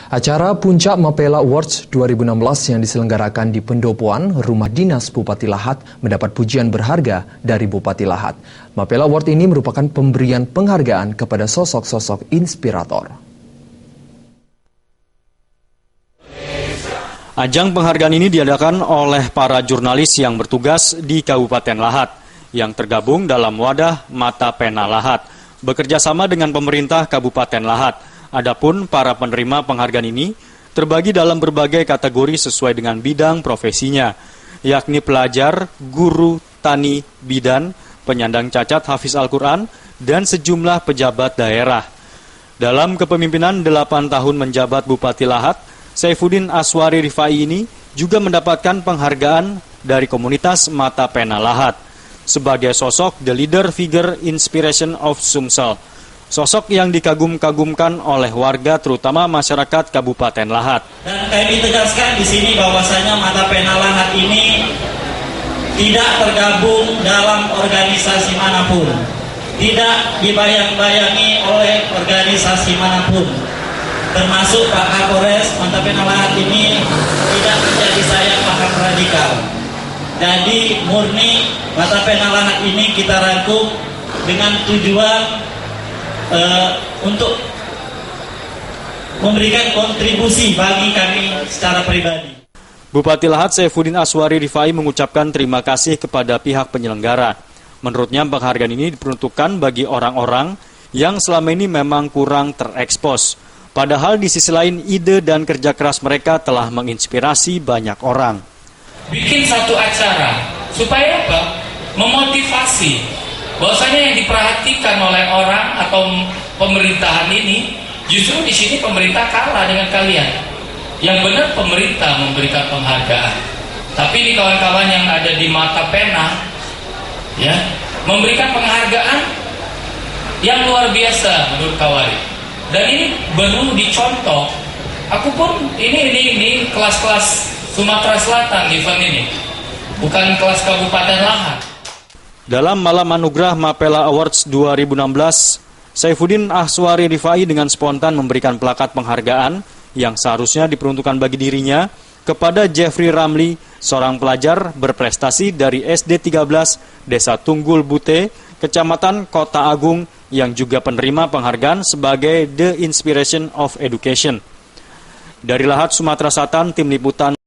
Acara Puncak Mapela Awards 2016 yang diselenggarakan di Pendopoan, Rumah Dinas Bupati Lahat, mendapat pujian berharga dari Bupati Lahat. Mapela Award ini merupakan pemberian penghargaan kepada sosok-sosok inspirator. Ajang penghargaan ini diadakan oleh para jurnalis yang bertugas di Kabupaten Lahat, yang tergabung dalam wadah Mata Pena Lahat, bekerja sama dengan pemerintah Kabupaten Lahat. Adapun para penerima penghargaan ini terbagi dalam berbagai kategori sesuai dengan bidang profesinya, yakni pelajar, guru, tani, bidan, penyandang cacat hafiz Al-Quran, dan sejumlah pejabat daerah. Dalam kepemimpinan 8 tahun menjabat Bupati Lahat, Saifuddin Aswari Rifai ini juga mendapatkan penghargaan dari komunitas Mata Pena Lahat sebagai sosok the leader figure inspiration of Sumsel. Sosok yang dikagum-kagumkan oleh warga terutama masyarakat Kabupaten Lahat. Dan kami tegaskan di sini bahwasanya Mata Pena Lahat ini tidak tergabung dalam organisasi manapun, tidak dibayang-bayangi oleh organisasi manapun, termasuk Pak Kapolres. Mata Pena Lahat ini tidak menjadi sayap paham radikal. Jadi murni Mata Pena Lahat ini kita rangkum dengan tujuan untuk memberikan kontribusi bagi kami secara pribadi. Bupati Lahat Saifuddin Aswari Rifai mengucapkan terima kasih kepada pihak penyelenggara. Menurutnya penghargaan ini diperuntukkan bagi orang-orang yang selama ini memang kurang terekspos. Padahal di sisi lain ide dan kerja keras mereka telah menginspirasi banyak orang. Bikin satu acara supaya apa? Memotivasi. Bahwasanya yang diperhatikan oleh orang atau pemerintahan ini, justru di sini pemerintah kalah dengan kalian. Yang benar pemerintah memberikan penghargaan. Tapi ini kawan-kawan yang ada di Mata Pena, ya, memberikan penghargaan yang luar biasa menurut Kawari. Dan ini baru dicontoh. Aku pun ini kelas-kelas Sumatera Selatan event ini, bukan kelas Kabupaten Lahat. Dalam malam anugerah Mapela Awards 2016, Saifuddin Aswari Rifai dengan spontan memberikan plakat penghargaan yang seharusnya diperuntukkan bagi dirinya kepada Jeffrey Ramli, seorang pelajar berprestasi dari SD 13 Desa Tunggul Bute, Kecamatan Kota Agung, yang juga penerima penghargaan sebagai The Inspiration of Education. Dari Lahat, Sumatera Selatan, Tim Liputan